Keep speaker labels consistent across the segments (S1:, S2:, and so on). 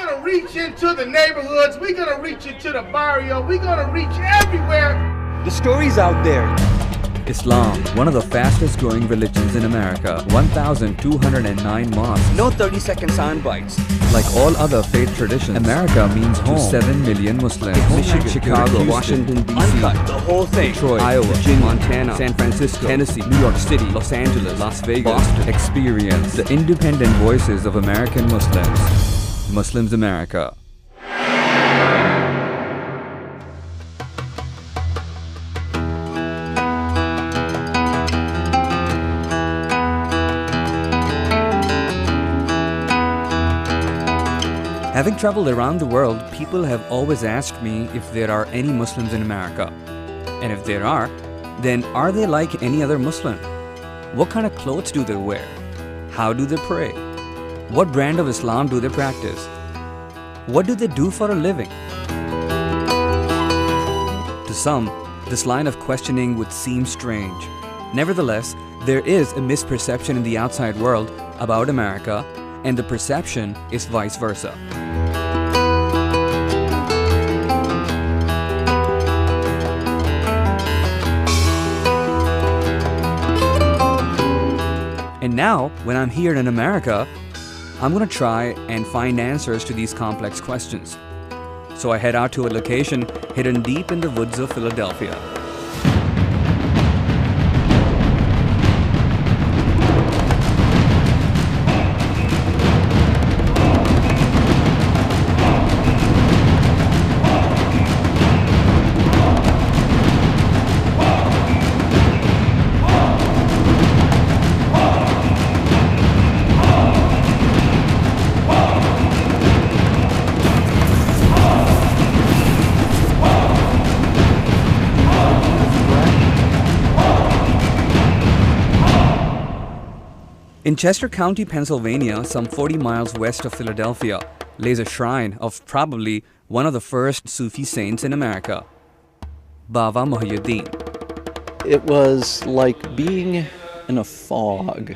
S1: gonna reach into the neighborhoods, we're gonna reach into the barrio, we're gonna reach everywhere.
S2: The story's out there.
S3: Islam, one of the fastest growing religions in America, 1,209 mosques.
S2: No 30-second sound bites.
S3: Like all other faith traditions, America means home to 7 million Muslims.
S2: Michigan,
S3: Chicago,
S2: Houston,
S3: Washington, D.C.,
S2: uncut, the whole thing.
S3: Detroit,
S2: Iowa,
S3: Virginia,
S2: Montana,
S3: San Francisco,
S2: Tennessee,
S3: New York City,
S2: Los Angeles,
S3: Las Vegas,
S2: Boston.
S3: Experience the independent voices of American Muslims. Muslims America. Having traveled around the world, people have always asked me if there are any Muslims in America. And if there are, then are they like any other Muslim? What kind of clothes do they wear? How do they pray? What brand of Islam do they practice? What do they do for a living? To some, this line of questioning would seem strange. Nevertheless, there is a misperception in the outside world about America, and the perception is vice versa. And now, when I'm here in America, I'm going to try and find answers to these complex questions. So I head out to a location hidden deep in the woods of Philadelphia. In Chester County, Pennsylvania, some 40 miles west of Philadelphia, lays a shrine of probably one of the first Sufi saints in America, Bawa Muhaiyaddeen.
S4: It was like being in a fog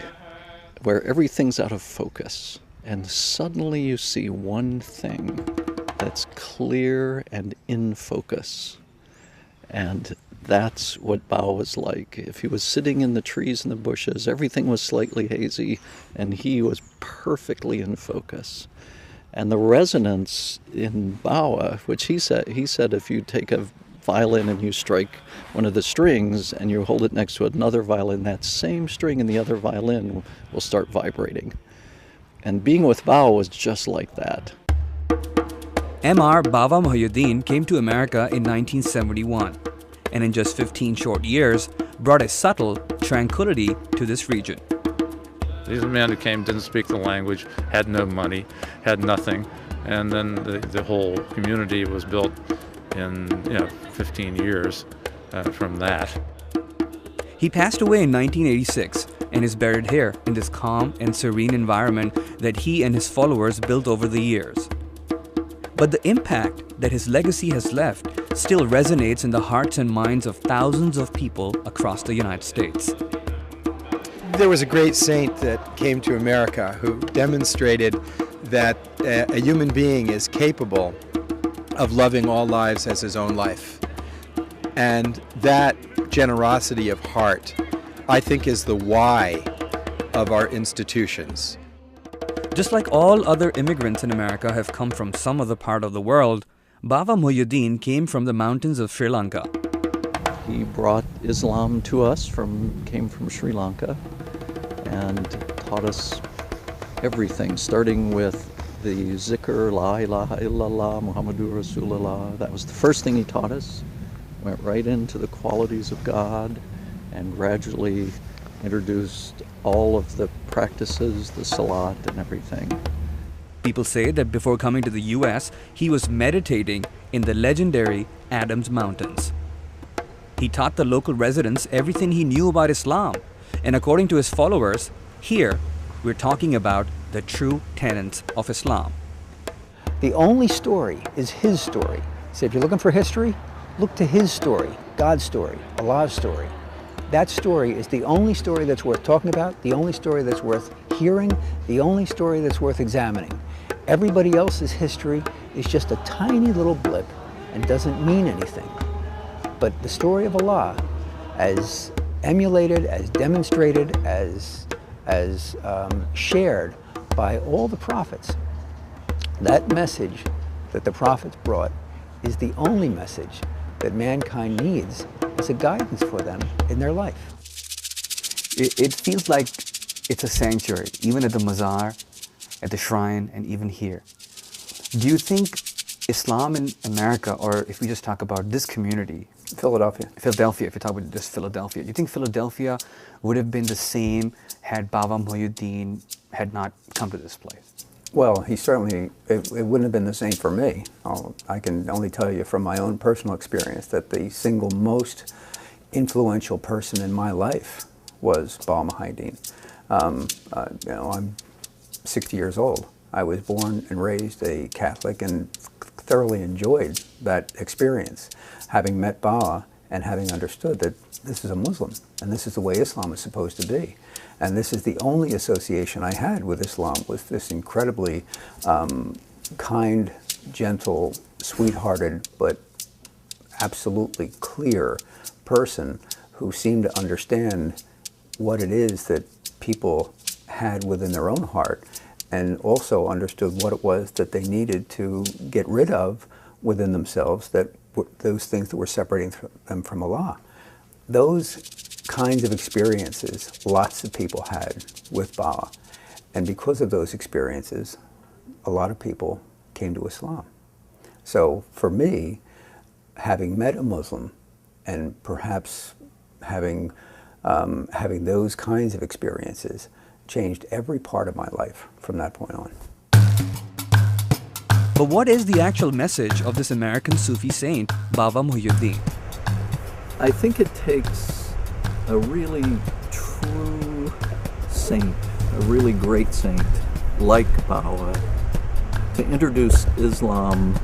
S4: where everything's out of focus, and suddenly you see one thing that's clear and in focus. And that's what Bawa was like. If he was sitting in the trees and the bushes, everything was slightly hazy, and he was perfectly in focus. And the resonance in Bawa, which he said if you take a violin and you strike one of the strings and you hold it next to another violin, that same string in the other violin will start vibrating. And being with Bawa was just like that.
S3: Mr. Bawa Muhaiyaddeen came to America in 1971, and in just 15 short years, brought a subtle tranquility to this region.
S5: These men who came didn't speak the language, had no money, had nothing, and then the whole community was built in 15 years from that.
S3: He passed away in 1986 and is buried here in this calm and serene environment that he and his followers built over the years. But the impact that his legacy has left still resonates in the hearts and minds of thousands of people across the United States.
S6: There was a great saint that came to America who demonstrated that a human being is capable of loving all lives as his own life. And that generosity of heart, I think, is the why of our institutions.
S3: Just like all other immigrants in America have come from some other part of the world, Bawa Muhaiyaddeen came from the mountains of Sri Lanka.
S4: He brought Islam to us, came from Sri Lanka, and taught us everything, starting with the zikr, La ilaha illallah, Muhammadur Rasulullah. That was the first thing he taught us. Went right into the qualities of God and gradually introduced all of the practices, the salat and everything.
S3: People say that before coming to the US, he was meditating in the legendary Adams Mountains. He taught the local residents everything he knew about Islam, and according to his followers, here we're talking about the true tenets of Islam.
S2: The only story is his story. So if you're looking for history, look to his story, God's story, Allah's story. That story is the only story that's worth talking about, the only story that's worth hearing, the only story that's worth examining. Everybody else's history is just a tiny little blip and doesn't mean anything. But the story of Allah, as emulated, as demonstrated, as shared by all the prophets, that message that the prophets brought is the only message that mankind needs as a guidance for them in their life.
S3: It feels like it's a sanctuary, even at the mazar, at the shrine, and even here. Do you think Islam in America, or if we just talk about this community,
S2: Philadelphia,
S3: if you talk about just Philadelphia, do you think Philadelphia would have been the same had Bawa Muhaiyaddeen had not come to this place?
S2: Well, it wouldn't have been the same for me. I can only tell you from my own personal experience that the single most influential person in my life was Bawa Muhaiyaddeen. I'm 60 years old. I was born and raised a Catholic and thoroughly enjoyed that experience, having met Bawa and having understood that this is a Muslim and this is the way Islam is supposed to be. And this is the only association I had with Islam, was this incredibly kind, gentle, sweethearted, but absolutely clear person who seemed to understand what it is that people had within their own heart, and also understood what it was that they needed to get rid of within themselves, that those things that were separating them from Allah. Those kinds of experiences lots of people had with Bawa, and because of those experiences a lot of people came to Islam. So for me, having met a Muslim and perhaps having those kinds of experiences changed every part of my life from that point on.
S3: But what is the actual message of this American Sufi saint, Bawa Muhaiyaddeen?
S4: I think it takes a really true saint, a really great saint like Bawa, to introduce Islam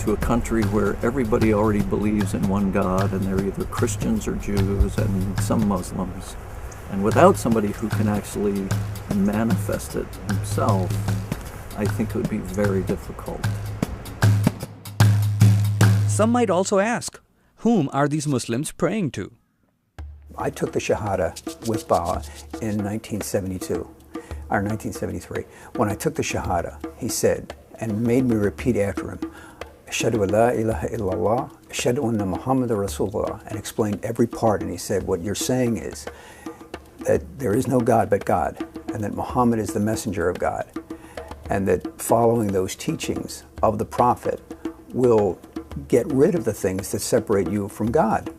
S4: to a country where everybody already believes in one God, and they're either Christians or Jews and some Muslims. And without somebody who can actually manifest it himself, I think it would be very difficult.
S3: Some might also ask, whom are these Muslims praying to?
S2: I took the Shahada with Bawa in 1972, or 1973. When I took the Shahada, he said, and made me repeat after him, Ashhadu an la ilaha illallah, Ashhadu anna Muhammadan Rasulullah, and explained every part, and he said, what you're saying is that there is no God but God, and that Muhammad is the messenger of God, and that following those teachings of the Prophet will get rid of the things that separate you from God.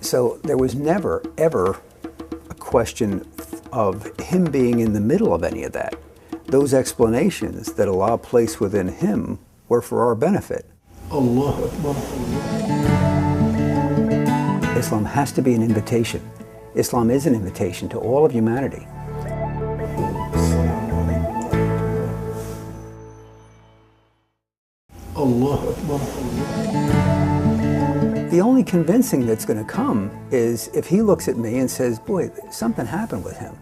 S2: So there was never, ever a question of him being in the middle of any of that. Those explanations that Allah placed within him were for our benefit.
S1: Allah Akbar.
S2: Islam has to be an invitation. Islam is an invitation to all of humanity.
S1: Allah Akbar.
S2: The only convincing that's going to come is if he looks at me and says, boy, something happened with him.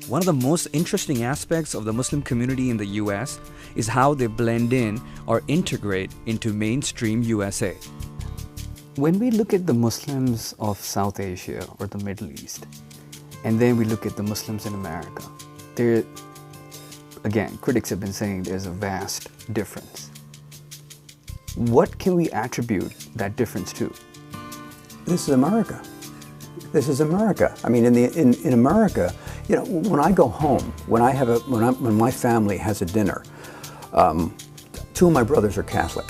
S3: One of the most interesting aspects of the Muslim community in the US is how they blend in or integrate into mainstream USA. When we look at the Muslims of South Asia or the Middle East, and then we look at the Muslims in America, again, critics have been saying there's a vast difference. What can we attribute that difference to?
S2: This is America. This is America. I mean, in America, you know, when I go home, when my family has a dinner, two of my brothers are Catholic.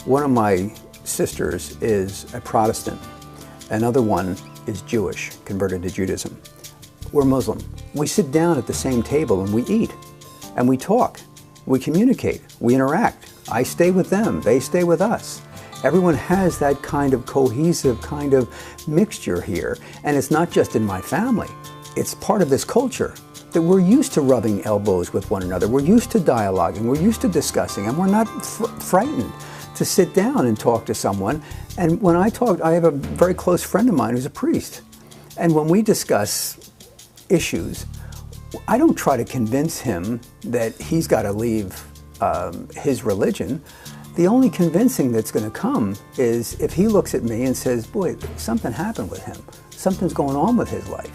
S2: One of my sisters is a Protestant. Another one is Jewish, converted to Judaism. We're Muslim. We sit down at the same table and we eat, and we talk, we communicate, we interact. I stay with them, they stay with us. Everyone has that kind of cohesive kind of mixture here, and it's not just in my family. It's part of this culture. that we're used to rubbing elbows with one another. We're used to dialoguing. We're used to discussing, and we're not frightened to sit down and talk to someone. And when I talk, I have a very close friend of mine who's a priest. And when we discuss issues, I don't try to convince him that he's got to leave his religion. The only convincing that's going to come is if he looks at me and says, boy, something happened with him. Something's going on with his life.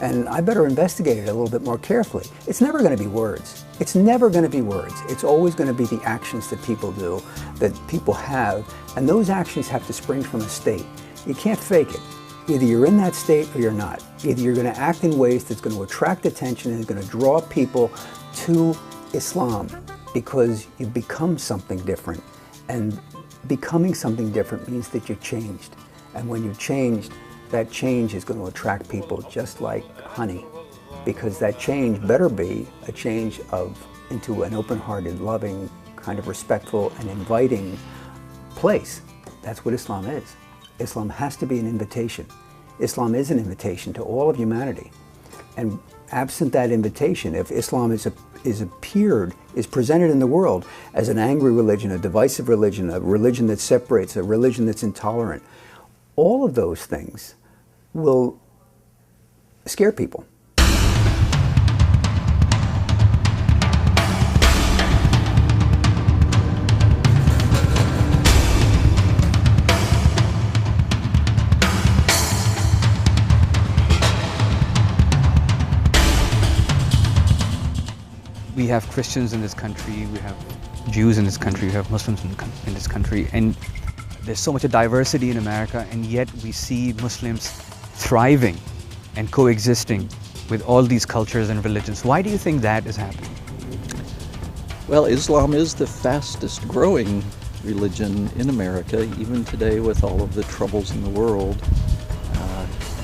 S2: And I better investigate it a little bit more carefully. It's never going to be words. It's never going to be words. It's always going to be the actions that people do, that people have. And those actions have to spring from a state. You can't fake it. Either you're in that state or you're not. Either you're going to act in ways that's going to attract attention and is going to draw people to Islam because you become something different. And becoming something different means that you're changed. And when you're changed, that change is going to attract people just like honey. Because that change better be a change into an open-hearted, loving, kind of respectful and inviting place. That's what Islam is. Islam has to be an invitation. Islam is an invitation to all of humanity. And absent that invitation, if Islam is presented in the world as an angry religion, a divisive religion, a religion that separates, a religion that's intolerant, all of those things will scare people.
S3: We have Christians in this country, we have Jews in this country, we have Muslims in this country, and there's so much diversity in America, and yet we see Muslims thriving and coexisting with all these cultures and religions. Why do you think that is happening?
S4: Well, Islam is the fastest growing religion in America, even today with all of the troubles in the world.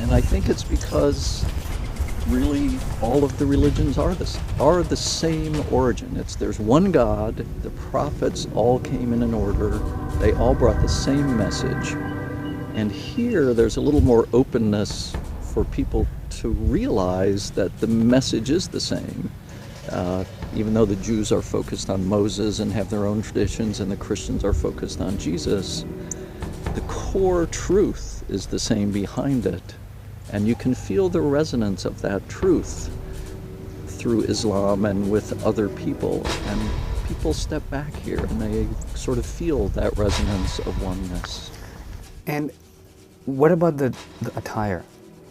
S4: And I think it's because really all of the religions are the same origin. There's one God, the prophets all came in an order, they all brought the same message. And here there's a little more openness for people to realize that the message is the same. Even though the Jews are focused on Moses and have their own traditions and the Christians are focused on Jesus, the core truth is the same behind it. And you can feel the resonance of that truth through Islam and with other people. And people step back here and they sort of feel that resonance of oneness.
S3: And what about the attire?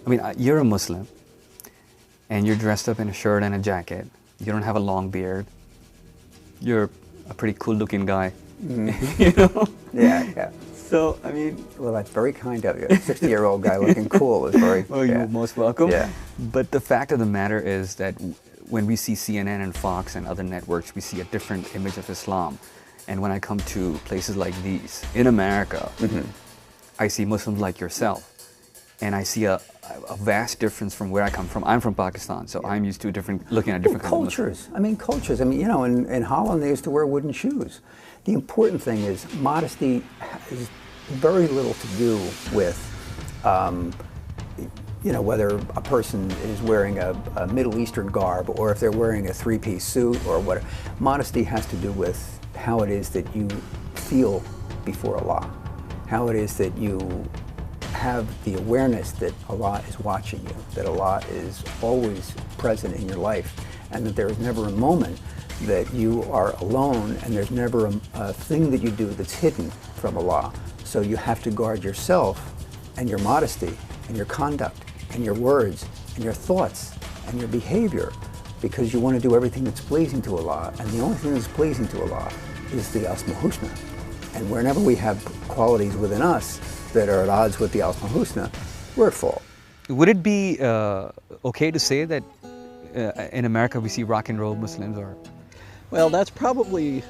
S3: I mean, you're a Muslim and you're dressed up in a shirt and a jacket. You don't have a long beard. You're a pretty cool looking guy.
S2: Mm-hmm.
S3: You know?
S2: Yeah.
S3: So, I mean...
S2: Well, that's very kind of you. A 60-year-old guy looking cool is very...
S3: Oh, you're most welcome.
S2: Yeah.
S3: But the fact of the matter is that when we see CNN and Fox and other networks, we see a different image of Islam. And when I come to places like these, in America, I see Muslims like yourself. And I see a vast difference from where I come from. I'm from Pakistan, so I'm used to looking at different
S2: cultures. Cultures. I mean, you know, in Holland they used to wear wooden shoes. The important thing is modesty has very little to do with, you know, whether a person is wearing a Middle Eastern garb or if they're wearing a three-piece suit or whatever. Modesty has to do with how it is that you feel before Allah, how it is that you have the awareness that Allah is watching you, that Allah is always present in your life, and that there is never a moment that you are alone, and there's never a thing that you do that's hidden from Allah. So you have to guard yourself and your modesty and your conduct and your words and your thoughts and your behavior, because you want to do everything that's pleasing to Allah, and the only thing that's pleasing to Allah is the Asma Husna. And whenever we have qualities within us that are at odds with the Asma Husna, we're at fault.
S3: Would it be okay to say that in America we see rock and roll Muslims, or?
S4: Well, that's probably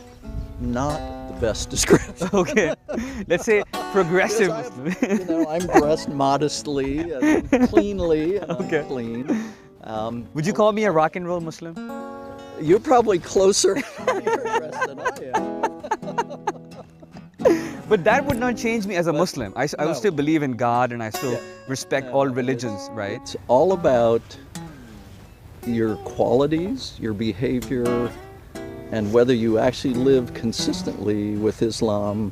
S4: not the best description.
S3: Okay, let's say progressive Muslim.
S4: You know, I'm dressed modestly and cleanly. And
S3: okay.
S4: I'm clean.
S3: Would you call me a rock and roll Muslim?
S4: You're probably closer in your dress than I am.
S3: But that would not change me as a Muslim. I would still believe in God, and I still respect all religions, right?
S4: It's all about your qualities, your behavior, and whether you actually live consistently with Islam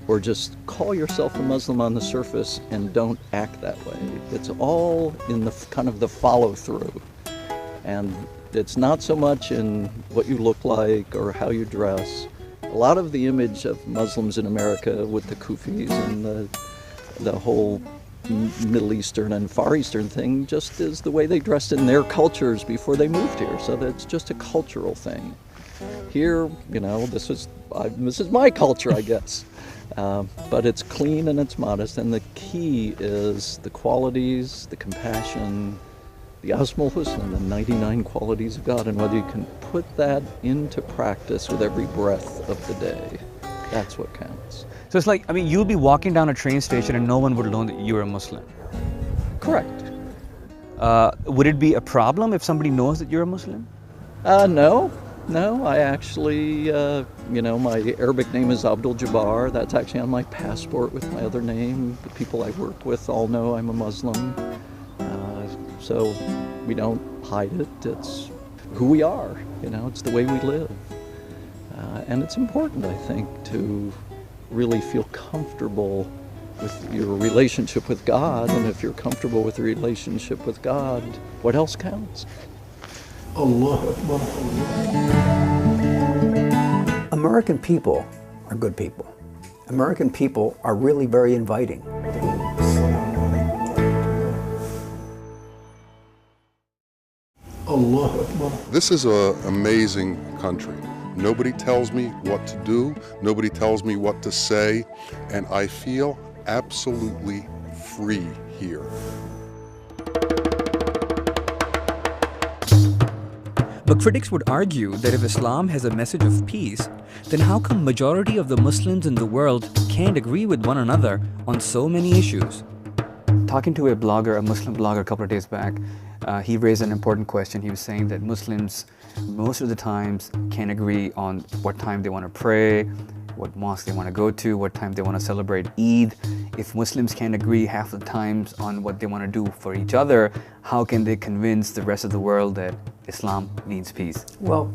S4: or just call yourself a Muslim on the surface and don't act that way. It's all in the kind of the follow-through. And it's not so much in what you look like or how you dress. A lot of the image of Muslims in America with the Kufis and the whole Middle Eastern and Far Eastern thing just is the way they dressed in their cultures before they moved here. So that's just a cultural thing. Here, you know, this is my culture, I guess. But it's clean and it's modest, and the key is the qualities, the compassion, the Asmaul Husna, the 99 qualities of God, and whether you can put that into practice with every breath of the day. That's what counts.
S3: So it's like, I mean, you'll be walking down a train station and no one would know that you're a Muslim.
S4: Correct.
S3: Would it be a problem if somebody knows that you're a Muslim?
S4: No, I actually, you know, my Arabic name is Abdul Jabbar. That's actually on my passport with my other name. The people I work with all know I'm a Muslim. So we don't hide it. It's who we are, you know, it's the way we live. And it's important, I think, to really feel comfortable with your relationship with God. And if you're comfortable with the relationship with God, what else counts?
S2: American people are good people. American people are really very inviting.
S7: This is an amazing country. Nobody tells me what to do, nobody tells me what to say, and I feel absolutely free here.
S3: But critics would argue that if Islam has a message of peace, then how come majority of the Muslims in the world can't agree with one another on so many issues? Talking to a Muslim blogger a couple of days back, he raised an important question. He was saying that Muslims most of the times can't agree on what time they want to pray, what mosque they want to go to, what time they want to celebrate Eid. If Muslims can't agree half the times on what they want to do for each other, how can they convince the rest of the world that Islam means peace?
S2: Well,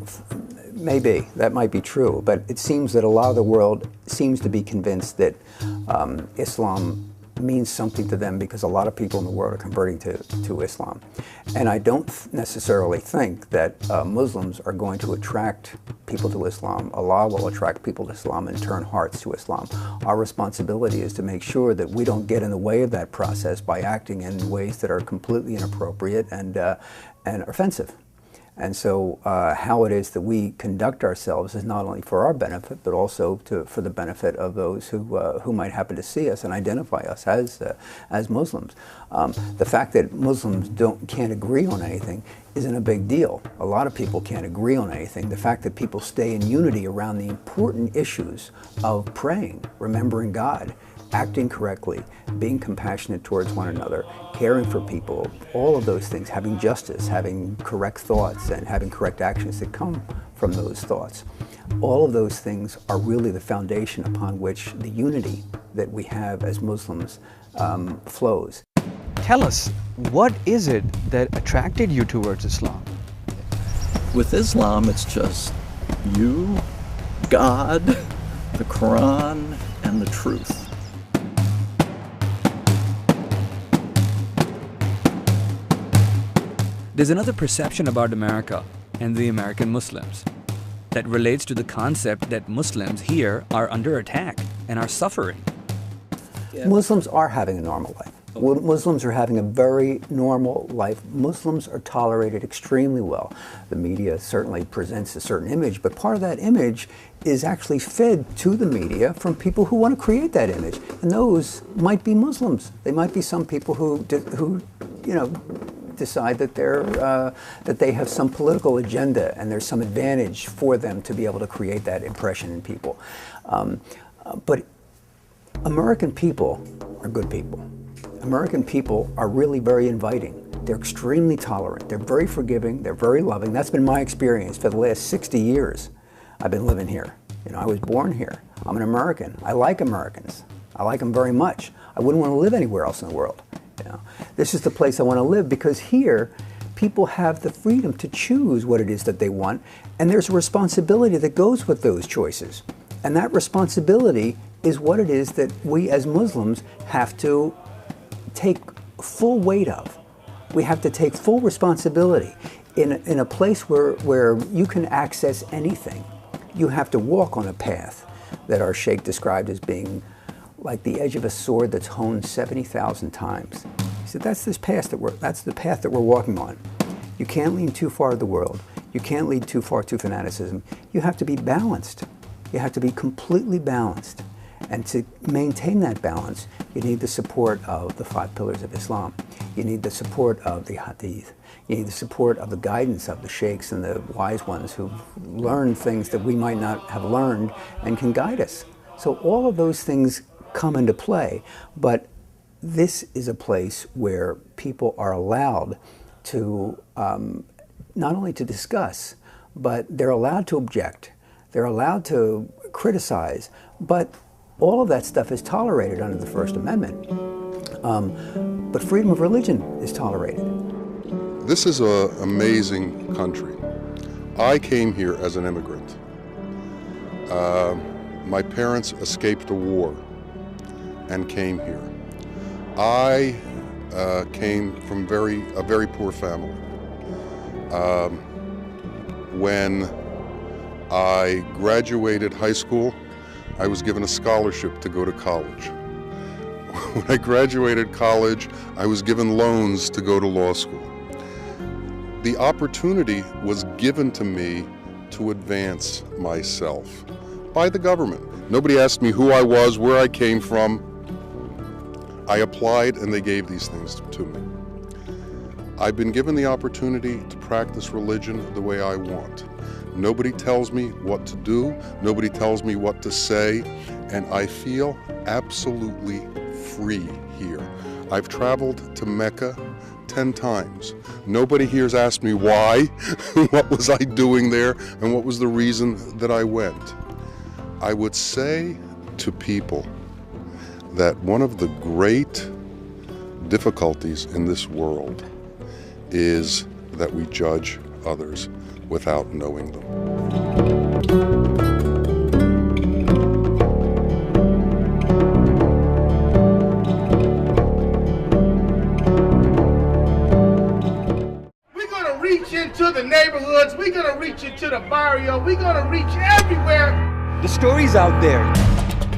S2: maybe. That might be true. But it seems that a lot of the world seems to be convinced that Islam means something to them because a lot of people in the world are converting to Islam. And I don't necessarily think that Muslims are going to attract people to Islam. Allah will attract people to Islam and turn hearts to Islam. Our responsibility is to make sure that we don't get in the way of that process by acting in ways that are completely inappropriate and offensive. And so how it is that we conduct ourselves is not only for our benefit, but also for the benefit of those who might happen to see us and identify us as Muslims. The fact that Muslims can't agree on anything isn't a big deal. A lot of people can't agree on anything. The fact that people stay in unity around the important issues of praying, remembering God, acting correctly, being compassionate towards one another, caring for people, all of those things, having justice, having correct thoughts, and having correct actions that come from those thoughts. All of those things are really the foundation upon which the unity that we have as Muslims flows.
S3: Tell us, what is it that attracted you towards Islam?
S4: With Islam, it's just you, God, the Quran, and the truth.
S3: There's another perception about America and the American Muslims that relates to the concept that Muslims here are under attack and are suffering.
S2: Yeah. Muslims are having a normal life. Muslims are having a very normal life. Muslims are tolerated extremely well. The media certainly presents a certain image, but part of that image is actually fed to the media from people who want to create that image. And those might be Muslims. They might be some people who you know, decide that that they have some political agenda and there's some advantage for them to be able to create that impression in people. But American people are good people. American people are really very inviting. They're extremely tolerant. They're very forgiving. They're very loving. That's been my experience for the last 60 years. I've been living here. You know, I was born here. I'm an American. I like Americans. I like them very much. I wouldn't want to live anywhere else in the world. You know, this is the place I want to live because here, people have the freedom to choose what it is that they want, and there's a responsibility that goes with those choices. And that responsibility is what it is that we as Muslims have to take full weight of. We have to take full responsibility. In a place where you can access anything, you have to walk on a path that our Sheikh described as being like the edge of a sword that's honed 70,000 times. He said, that's the path that we're walking on. You can't lean too far to the world. You can't lean too far to fanaticism. You have to be balanced. You have to be completely balanced. And to maintain that balance, you need the support of the 5 pillars of Islam. You need the support of the Hadith. You need the support of the guidance of the sheikhs and the wise ones who've learned things that we might not have learned and can guide us. So all of those things come into play, but this is a place where people are allowed to not only to discuss, but they're allowed to object. They're allowed to criticize, but all of that stuff is tolerated under the First Amendment. But freedom of religion is tolerated.
S7: This is an amazing country. I came here as an immigrant. My parents escaped a war and came here. I came from a very poor family. When I graduated high school, I was given a scholarship to go to college. When I graduated college, I was given loans to go to law school. The opportunity was given to me to advance myself by the government. Nobody asked me who I was, where I came from. I applied and they gave these things to me. I've been given the opportunity to practice religion the way I want. Nobody tells me what to do, nobody tells me what to say, and I feel absolutely free here. I've traveled to Mecca 10 times. Nobody here's asked me why, what was I doing there, and what was the reason that I went. I would say to people that one of the great difficulties in this world is that we judge others without knowing them.
S1: We're going to reach into the neighborhoods, we're going to reach into the barrio, we're going to reach everywhere.
S8: The story's out there.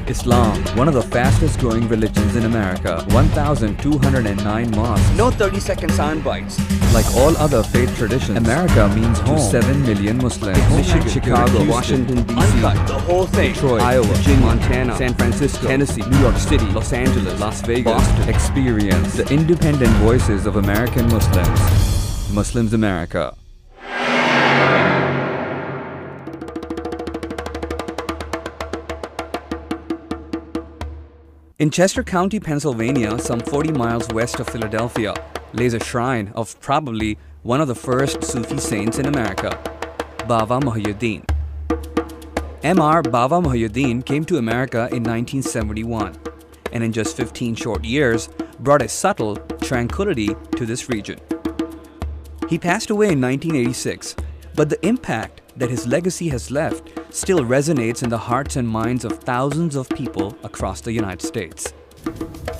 S3: Islam, one of the fastest growing religions in America, 1,209 mosques.
S8: No 30-second sound bites.
S3: Like all other faith traditions, America means home to 7 million Muslims.
S8: Michigan,
S3: Chicago,
S8: Houston,
S3: Washington, D.C.,
S8: uncut, the whole thing.
S3: Detroit,
S8: Iowa,
S3: Virginia,
S8: Montana,
S3: San Francisco,
S8: Tennessee,
S3: New York City, Los Angeles, Las Vegas,
S8: Boston.
S3: Experience the independent voices of American Muslims. Muslims America. In Chester County, Pennsylvania, some 40 miles west of Philadelphia, lays a shrine of probably one of the first Sufi saints in America, Bawa Muhaiyaddeen. Mr. Bawa Muhaiyaddeen came to America in 1971, and in just 15 short years, brought a subtle tranquility to this region. He passed away in 1986, but the impact that his legacy has left still resonates in the hearts and minds of thousands of people across the United States.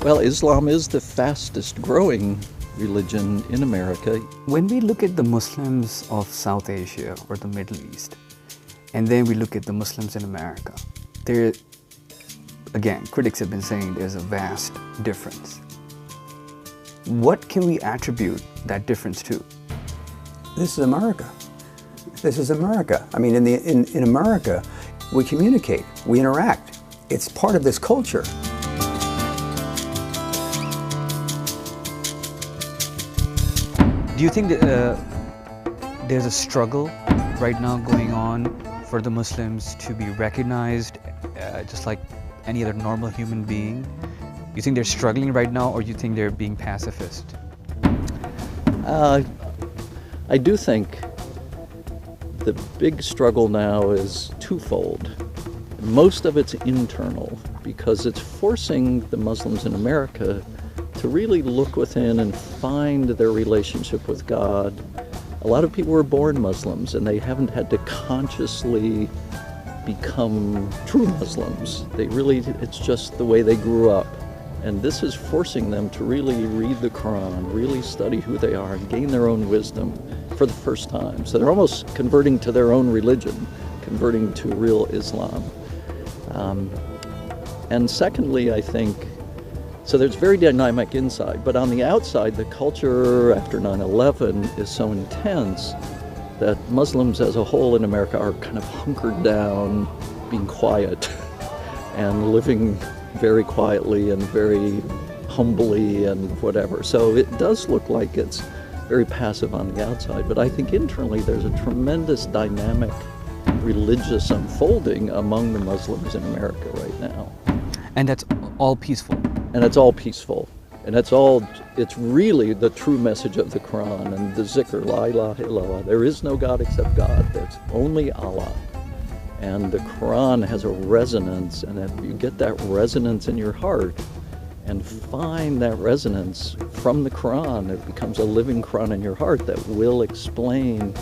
S4: Well, Islam is the fastest growing religion in America.
S9: When we look at the Muslims of South Asia or the Middle East, and then we look at the Muslims in America, there, again, critics have been saying there's a vast difference. What can we attribute that difference to?
S2: This is America. This is America. I mean, in America, we communicate, we interact. It's part of this culture.
S9: Do you think that there's a struggle right now going on for the Muslims to be recognized just like any other normal human being? You think they're struggling right now, or you think they're being pacifist?
S4: I do think the big struggle now is twofold. Most of it's internal, because it's forcing the Muslims in America to really look within and find their relationship with God. A lot of people were born Muslims and they haven't had to consciously become true Muslims. It's just the way they grew up. And this is forcing them to really read the Quran, really study who they are, and gain their own wisdom for the first time. So they're almost converting to their own religion, converting to real Islam. And secondly, I think, so there's very dynamic inside, but on the outside, the culture after 9/11 is so intense that Muslims as a whole in America are kind of hunkered down, being quiet, and living very quietly and very humbly and whatever. So it does look like it's very passive on the outside, but I think internally there's a tremendous dynamic religious unfolding among the Muslims in America right now.
S9: And that's all peaceful.
S4: And it's all peaceful. And it's really the true message of the Quran and the zikr, la ilaha illallah. There is no God except God. There's only Allah. And the Quran has a resonance, and if you get that resonance in your heart and find that resonance from the Quran, it becomes a living Quran in your heart that will explain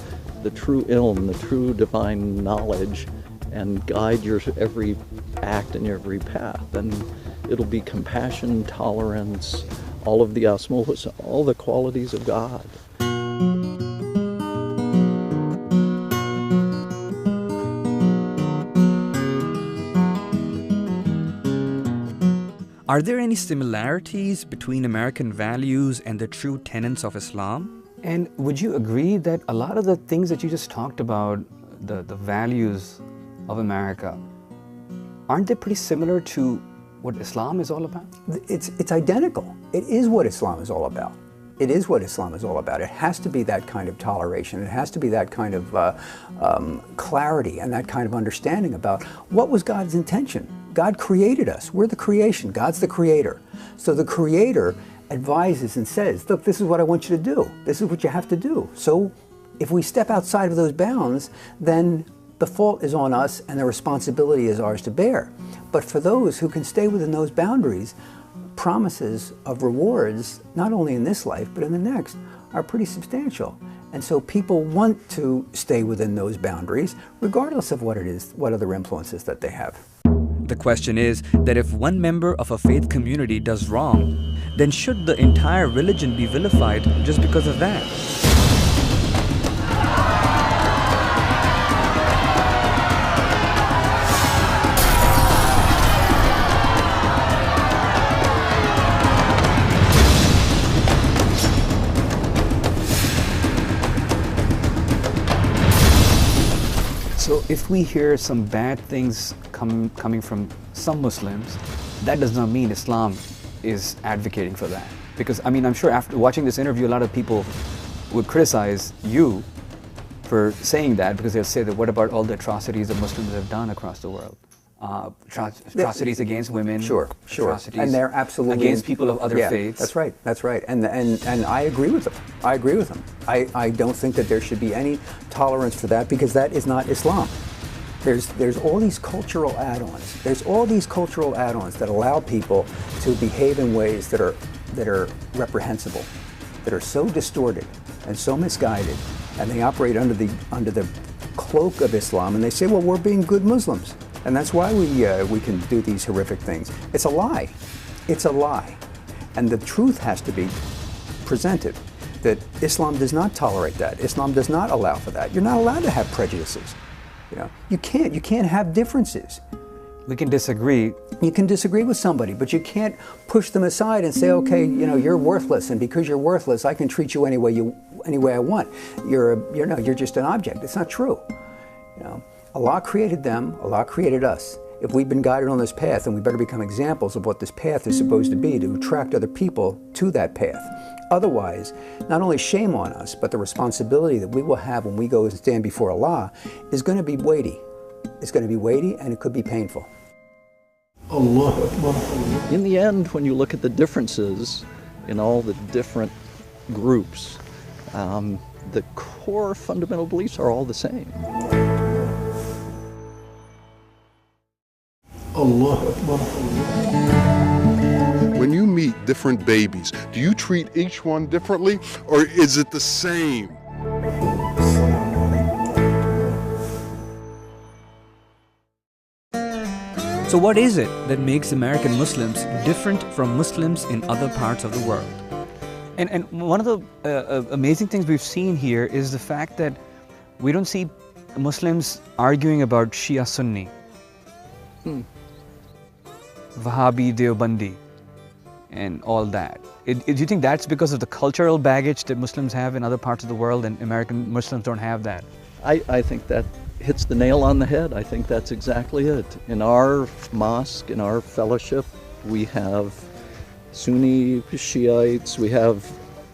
S4: the true ilm, the true divine knowledge, and guide your every act and your every path. And it'll be compassion, tolerance, all of the asmul husna, all the qualities of God.
S3: Are there any similarities between American values and the true tenets of Islam?
S9: And would you agree that a lot of the things that you just talked about, the values of America, aren't they pretty similar to what Islam is all about?
S2: It's identical. It is what Islam is all about. It is what Islam is all about. It has to be that kind of toleration. It has to be that kind of clarity and that kind of understanding about what was God's intention. God created us. We're the creation. God's the creator. So the creator advises and says, look, this is what I want you to do. This is what you have to do. So if we step outside of those bounds, then the fault is on us and the responsibility is ours to bear. But for those who can stay within those boundaries, promises of rewards, not only in this life, but in the next, are pretty substantial. And so people want to stay within those boundaries, regardless of what it is, what other influences that they have.
S3: The question is that if one member of a faith community does wrong, then should the entire religion be vilified just because of that?
S9: So if we hear some bad things coming from some Muslims, that does not mean Islam is advocating for that. Because, I mean, I'm sure after watching this interview, a lot of people would criticize you for saying that, because they'll say that what about all the atrocities that Muslims have done across the world? Atrocities against women,
S2: sure.
S9: atrocities
S2: and they're absolutely
S9: against people of other faiths.
S2: That's right. And I agree with them. I don't think that there should be any tolerance for that, because that is not Islam. There's all these cultural add-ons. There's all these cultural add-ons that allow people to behave in ways that are reprehensible, that are so distorted and so misguided, and they operate under the cloak of Islam, and they say, well, we're being good Muslims. And that's why we can do these horrific things. It's a lie. It's a lie. And the truth has to be presented, that Islam does not tolerate that. Islam does not allow for that. You're not allowed to have prejudices. You know, you can't have differences.
S9: We can disagree.
S2: You can disagree with somebody, but you can't push them aside and say, okay, you know, you're worthless, and because you're worthless, I can treat you any way I want. You're just an object. It's not true. You know, Allah created them, Allah created us. If we've been guided on this path, then we better become examples of what this path is supposed to be, to attract other people to that path. Otherwise, not only shame on us, but the responsibility that we will have when we go and stand before Allah is going to be weighty. It's going to be weighty, and it could be painful.
S4: In the end, when you look at the differences in all the different groups, the core fundamental beliefs are all the same.
S7: When you meet treat different babies? Do you treat each one differently, or is it the same?
S3: So what is it that makes American Muslims different from Muslims in other parts of the world?
S9: And one of the amazing things we've seen here is the fact that we don't see Muslims arguing about Shia Sunni, Wahhabi Deobandi, and all that. Do you think that's because of the cultural baggage that Muslims have in other parts of the world and American Muslims don't have that?
S4: I think that hits the nail on the head. I think that's exactly it. In our mosque, in our fellowship, we have Sunni, Shiites, we have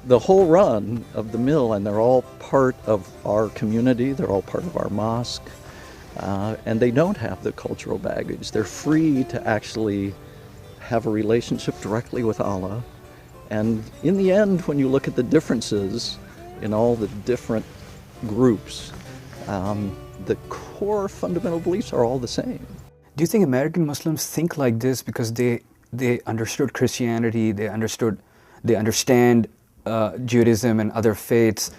S4: the whole run of the mill, and they're all part of our community, they're all part of our mosque, and they don't have the cultural baggage. They're free to actually have a relationship directly with Allah. And in the end, when you look at the differences in all the different groups, the core fundamental beliefs are all the same.
S9: Do you think American Muslims think like this because they understood Christianity, they understand Judaism and other faiths,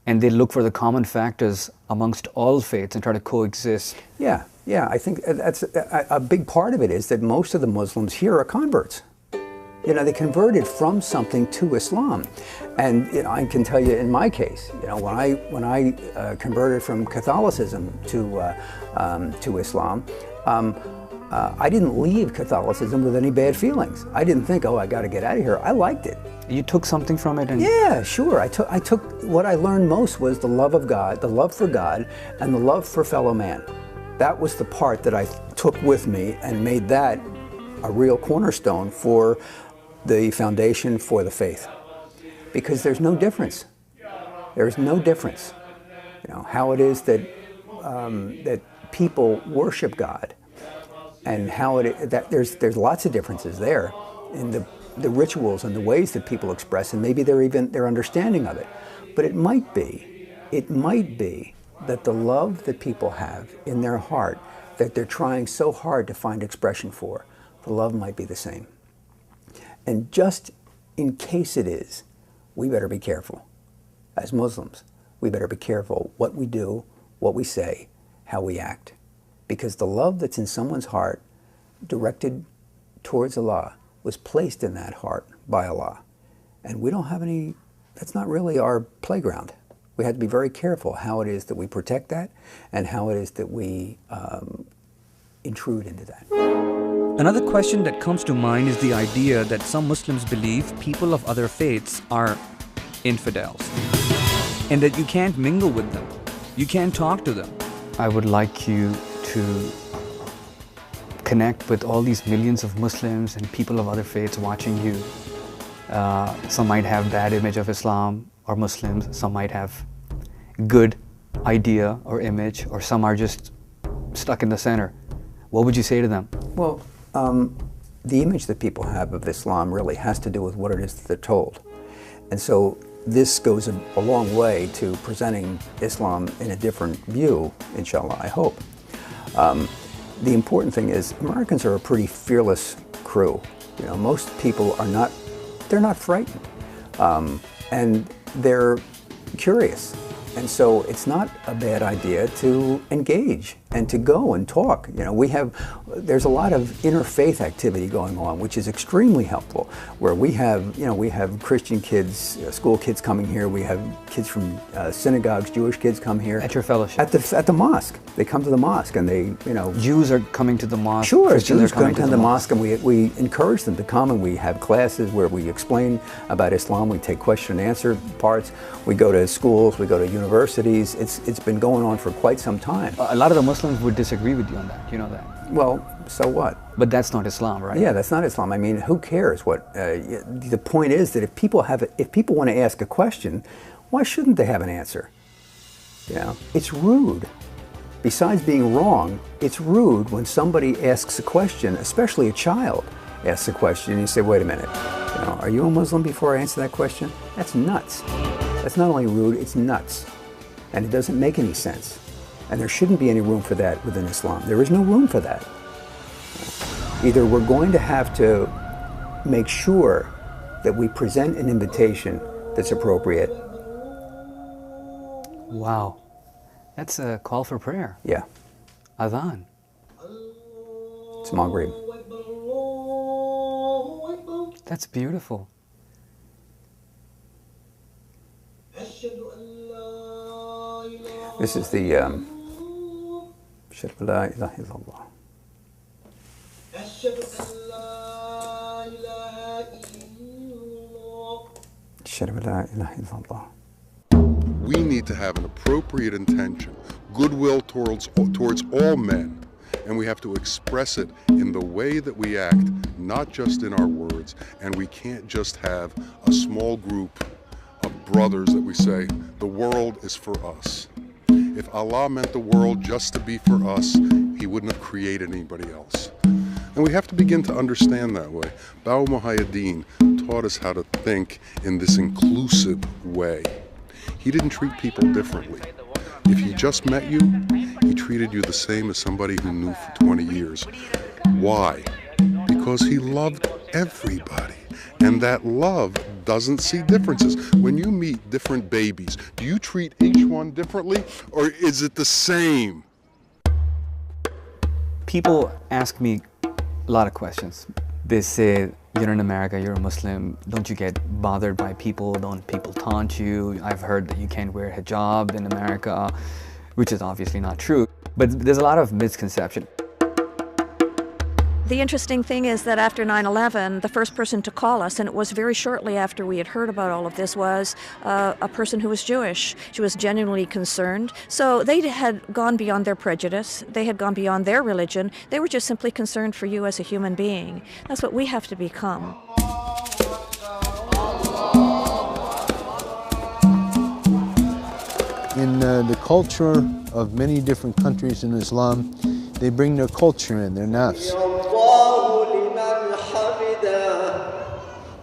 S9: and they look for the common factors amongst all faiths and try to coexist?
S2: Yeah, I think that's a big part of it is that most of the Muslims here are converts. You know, they converted from something to Islam. And you know, I can tell you in my case, you know, when I converted from Catholicism to Islam, I didn't leave Catholicism with any bad feelings. I didn't think, oh, I got to get out of here. I liked it.
S9: You took something from it? And
S2: yeah, sure. I took what I learned most was the love of God, the love for God, and the love for fellow man. That was the part that I took with me and made that a real cornerstone for the foundation for the faith. Because there's no difference. There's no difference. You know, how it is that that people worship God, and how there's lots of differences there in the rituals and the ways that people express, and maybe their understanding of it. But it might be that the love that people have in their heart, that they're trying so hard to find expression for, the love might be the same. And just in case it is, we better be careful. As Muslims, we better be careful what we do, what we say, how we act. Because the love that's in someone's heart, directed towards Allah, was placed in that heart by Allah. And we don't have any, that's not really our playground. We have to be very careful how it is that we protect that and how it is that we intrude into that.
S3: Another question that comes to mind is the idea that some Muslims believe people of other faiths are infidels and that you can't mingle with them, you can't talk to them.
S9: I would like you to connect with all these millions of Muslims and people of other faiths watching you. Some might have bad image of Islam or Muslims, some might have good idea or image, or some are just stuck in the center. What would you say to them?
S2: Well, the image that people have of Islam really has to do with what it is that they're told. And so this goes a long way to presenting Islam in a different view, inshallah, I hope. The important thing is Americans are a pretty fearless crew. You know, most people are not, they're not frightened. And they're curious. And so it's not a bad idea to engage and to go and talk. You know, there's a lot of interfaith activity going on, which is extremely helpful, where we have Christian kids, school kids coming here, we have kids from synagogues, Jewish kids come here.
S9: At your fellowship?
S2: At the mosque. They come to the mosque and they, you know.
S9: Jews are coming to the mosque.
S2: Sure, Jews come to the mosque, and we encourage them to come, and we have classes where we explain about Islam, we take question and answer parts, we go to schools, we go to universities. It's been going on for quite some time.
S9: A lot of the Muslims would disagree with you on that, you know that?
S2: Well, so what?
S9: But that's not Islam, right?
S2: Yeah, that's not Islam. I mean, who cares what? The point is that if people want to ask a question, why shouldn't they have an answer? You know, it's rude. Besides being wrong, it's rude when somebody asks a question, especially a child asks a question, and you say, wait a minute, you know, are you a Muslim before I answer that question? That's nuts. That's not only rude, it's nuts. And it doesn't make any sense. And there shouldn't be any room for that within Islam. There is no room for that. Either we're going to have to make sure that we present an invitation that's appropriate.
S9: Wow. That's a call for prayer.
S2: Yeah.
S9: Adhan.
S2: It's Maghrib.
S9: That's beautiful.
S2: This is the Ashhadu an la ilaha illallah. Ashhadu an la ilaha illallah.
S7: We need to have an appropriate intention, goodwill towards all men, and we have to express it in the way that we act, not just in our words. And we can't just have a small group of brothers that we say, the world is for us. If Allah meant the world just to be for us, He wouldn't have created anybody else. And we have to begin to understand that way. Bawa Muhaiyaddeen taught us how to think in this inclusive way. He didn't treat people differently. If he just met you, he treated you the same as somebody who knew for 20 years. Why? Because he loved everybody. And that love doesn't see differences. When you meet different babies, do you treat each one differently, or is it the same?
S9: People ask me a lot of questions. They say, you're in America, you're a Muslim, don't you get bothered by people? Don't people taunt you? I've heard that you can't wear hijab in America, which is obviously not true. But there's a lot of misconception.
S10: The interesting thing is that after 9/11, the first person to call us, and it was very shortly after we had heard about all of this, was a person who was Jewish. She was genuinely concerned. So they had gone beyond their prejudice. They had gone beyond their religion. They were just simply concerned for you as a human being. That's what we have to become.
S11: In the culture of many different countries in Islam, they bring their culture in, their nafs.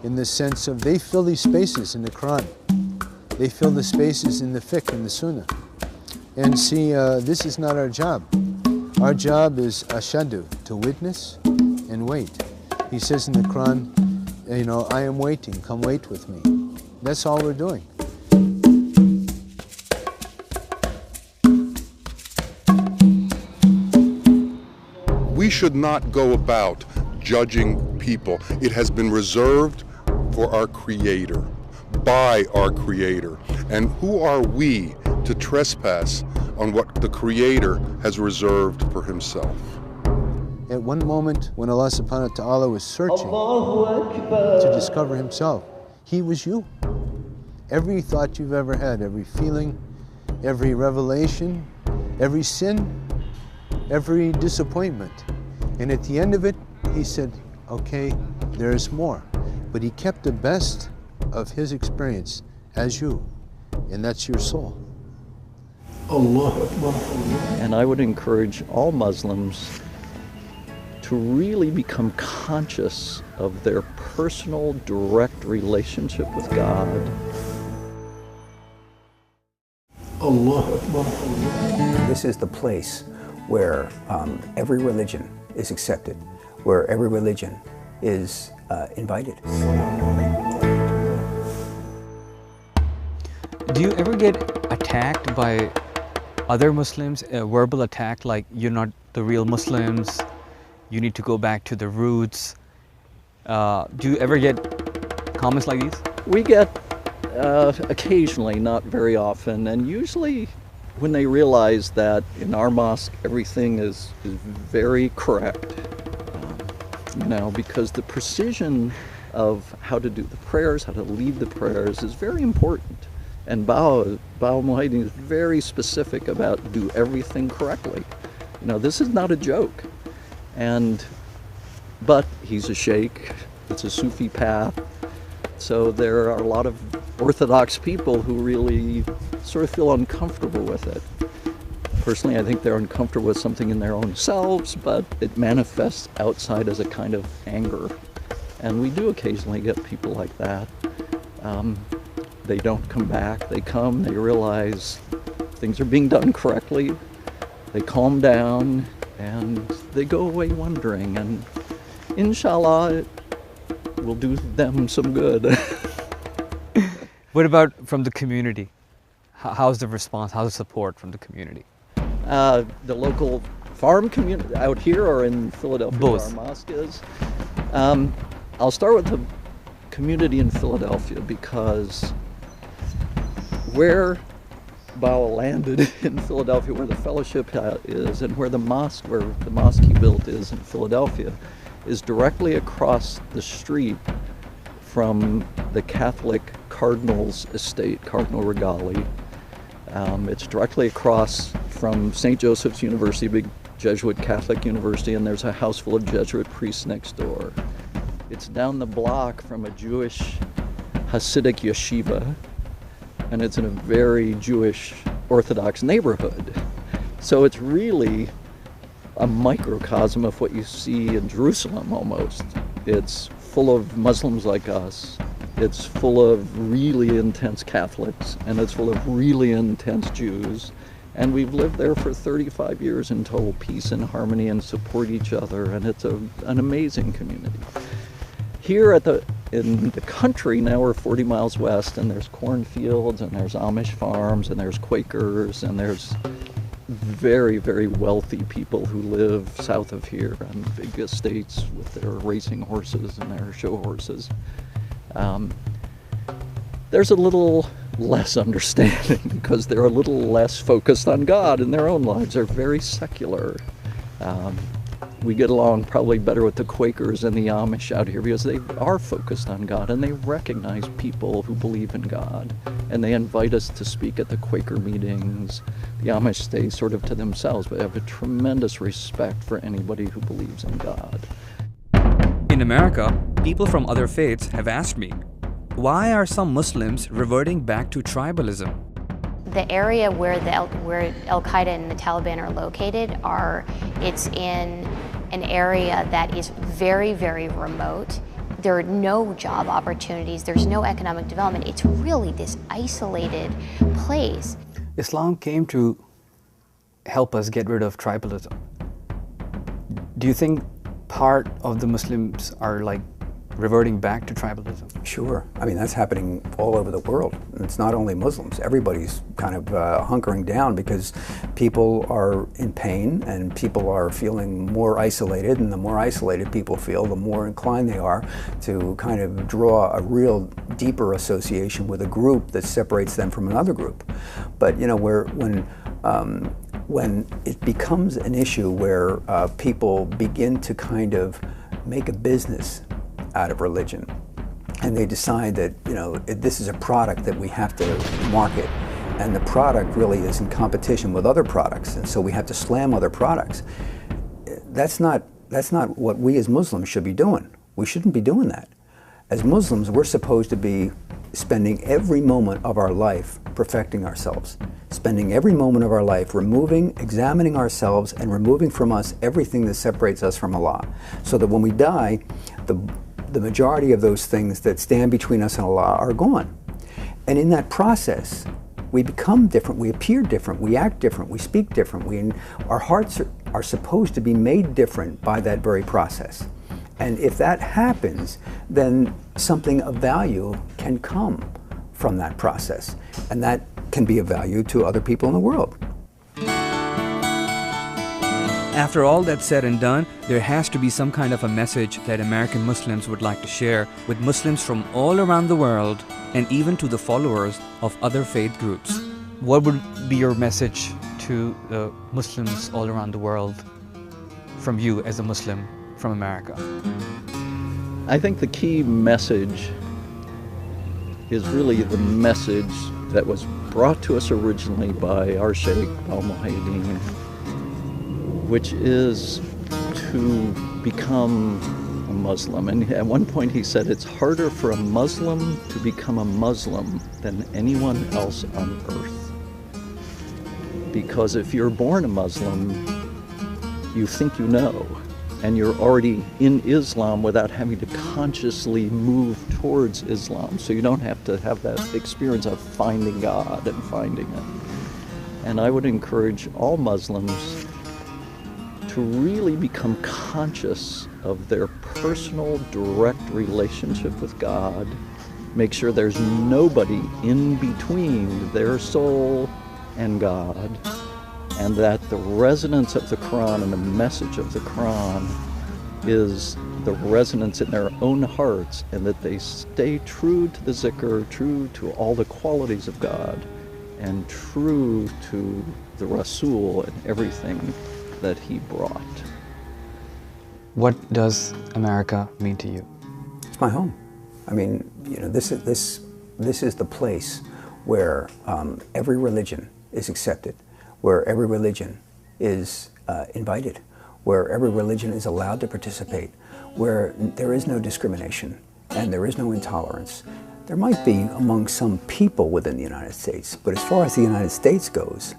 S11: In the sense of they fill these spaces in the Quran. They fill the spaces in the fiqh and the sunnah. And see, this is not our job. Our job is ashadu, to witness and wait. He says in the Quran, you know, I am waiting, come wait with me. That's all we're doing.
S7: We should not go about judging people. It has been reserved for our Creator, by our Creator. And who are we to trespass on what the Creator has reserved for Himself?
S11: At one moment when Allah subhanahu wa ta'ala was searching to discover Himself, He was you. Every thought you've ever had, every feeling, every revelation, every sin, every disappointment. And at the end of it, He said, okay, there's more. But He kept the best of His experience as you, and that's your soul.
S4: And I would encourage all Muslims to really become conscious of their personal, direct relationship with God.
S2: This is the place where every religion is accepted, where every religion is invited.
S9: Do you ever get attacked by other Muslims, a verbal attack like you're not the real Muslims, you need to go back to the roots? Do you ever get comments like these?
S4: We get occasionally, not very often, and usually when they realize that in our mosque everything is very correct, you know, because the precision of how to do the prayers, how to lead the prayers is very important. And Bawa Muhaiyaddeen is very specific about do everything correctly. You know, this is not a joke. But he's a sheikh, it's a Sufi path, so there are a lot of Orthodox people who really sort of feel uncomfortable with it. Personally, I think they're uncomfortable with something in their own selves, but it manifests outside as a kind of anger. And we do occasionally get people like that. They don't come back, they come, they realize things are being done correctly, they calm down, and they go away wondering. And inshallah, will do them some good.
S9: What about from the community? How's the response? How's the support from the community?
S4: The local farm community out here or in Philadelphia
S9: Both.
S4: where our mosque is? I'll start with the community in Philadelphia because where Bawa landed in Philadelphia, where the fellowship is, and where the mosque he built is in Philadelphia, is directly across the street from the Catholic Cardinal's estate, Cardinal Regali. It's directly across from St. Joseph's University, a big Jesuit Catholic university, and there's a house full of Jesuit priests next door. It's down the block from a Jewish Hasidic yeshiva, and it's in a very Jewish Orthodox neighborhood. So it's really a microcosm of what you see in Jerusalem almost. It's full of Muslims like us. It's full of really intense Catholics, and it's full of really intense Jews. And we've lived there for 35 years in total peace and harmony and support each other, and it's an amazing community. Here in the country now we're 40 miles west, and there's cornfields, and there's Amish farms, and there's Quakers, and there's very, very wealthy people who live south of here on big estates with their racing horses and their show horses. There's a little less understanding because they're a little less focused on God in their own lives. They're very secular. We get along probably better with the Quakers and the Amish out here because they are focused on God and they recognize people who believe in God, and they invite us to speak at the Quaker meetings. The Amish stay sort of to themselves, but have a tremendous respect for anybody who believes in God.
S3: In America, people from other faiths have asked me, why are some Muslims reverting back to tribalism?
S12: The area where Al-Qaeda and the Taliban are located it's in an area that is very, very remote. There are no job opportunities, there's no economic development. It's really this isolated place.
S9: Islam came to help us get rid of tribalism. Do you think part of the Muslims are like reverting back to tribalism?
S2: Sure. I mean, that's happening all over the world. It's not only Muslims. Everybody's kind of hunkering down because people are in pain and people are feeling more isolated, and the more isolated people feel, the more inclined they are to kind of draw a real deeper association with a group that separates them from another group. But, you know, when it becomes an issue where people begin to kind of make a business out of religion, and they decide that, you know, this is a product that we have to market, and the product really is in competition with other products, and so we have to slam other products. That's not what we as Muslims should be doing. We shouldn't be doing that. As Muslims, we're supposed to be spending every moment of our life perfecting ourselves, spending every moment of our life examining ourselves and removing from us everything that separates us from Allah, so that when we die, the majority of those things that stand between us and Allah are gone. And in that process, we become different, we appear different, we act different, we speak different. Our hearts are supposed to be made different by that very process. And if that happens, then something of value can come from that process. And that can be of value to other people in the world.
S3: After all that's said and done, there has to be some kind of a message that American Muslims would like to share with Muslims from all around the world, and even to the followers of other faith groups.
S9: What would be your message to the Muslims all around the world from you as a Muslim from America?
S4: I think the key message is really the message that was brought to us originally by our Sheikh Bawa Muhaiyaddeen, which is to become a Muslim. And at one point he said it's harder for a Muslim to become a Muslim than anyone else on earth. Because if you're born a Muslim, you think you know, and you're already in Islam without having to consciously move towards Islam. So you don't have to have that experience of finding God and finding it. And I would encourage all Muslims to really become conscious of their personal, direct relationship with God, make sure there's nobody in between their soul and God, and that the resonance of the Quran and the message of the Quran is the resonance in their own hearts, and that they stay true to the zikr, true to all the qualities of God, and true to the Rasul and everything that he brought.
S9: What does America mean to you?
S2: It's my home. I mean, you know, this is the place where every religion is accepted, where every religion is invited, where every religion is allowed to participate, where there is no discrimination and there is no intolerance. There might be among some people within the United States, but as far as the United States goes,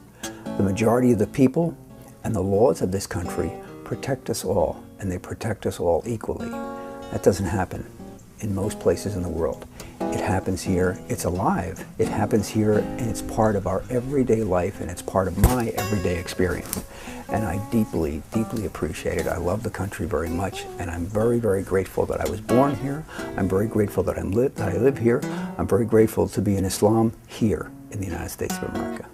S2: the majority of the people and the laws of this country protect us all, and they protect us all equally. That doesn't happen in most places in the world. It happens here, it's alive. It happens here, and it's part of our everyday life, and it's part of my everyday experience. And I deeply, deeply appreciate it. I love the country very much, and I'm very, very grateful that I was born here. I'm very grateful that I live here. I'm very grateful to be in Islam here in the United States of America.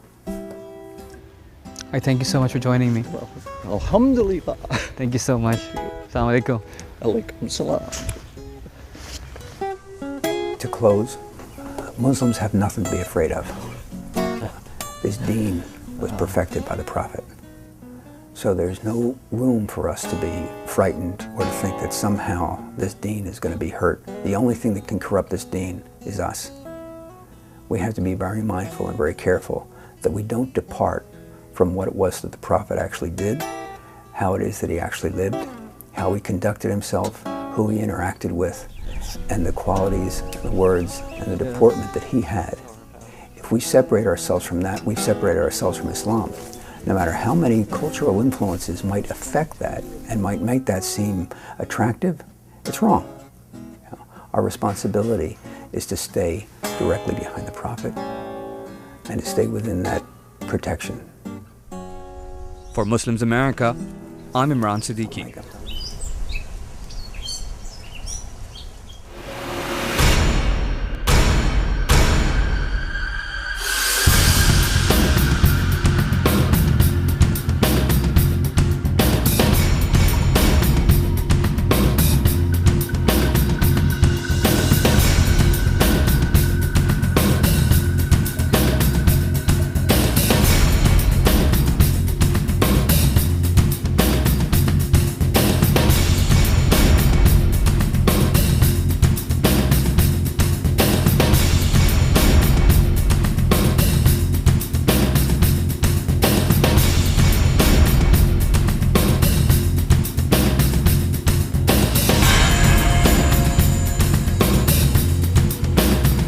S9: I thank you so much for joining me.
S4: Well, alhamdulillah.
S9: Thank you so much. Assalamu alaikum.
S4: Alaikum salam.
S2: To close, Muslims have nothing to be afraid of. This deen was perfected by the Prophet. So there's no room for us to be frightened or to think that somehow this deen is going to be hurt. The only thing that can corrupt this deen is us. We have to be very mindful and very careful that we don't depart from what it was that the Prophet actually did, how it is that he actually lived, how he conducted himself, who he interacted with, and the qualities, the words, and the deportment that he had. If we separate ourselves from that, we've separated ourselves from Islam. No matter how many cultural influences might affect that and might make that seem attractive, it's wrong. You know, our responsibility is to stay directly behind the Prophet and to stay within that protection.
S3: For Muslims America, I'm Imran Siddiqui.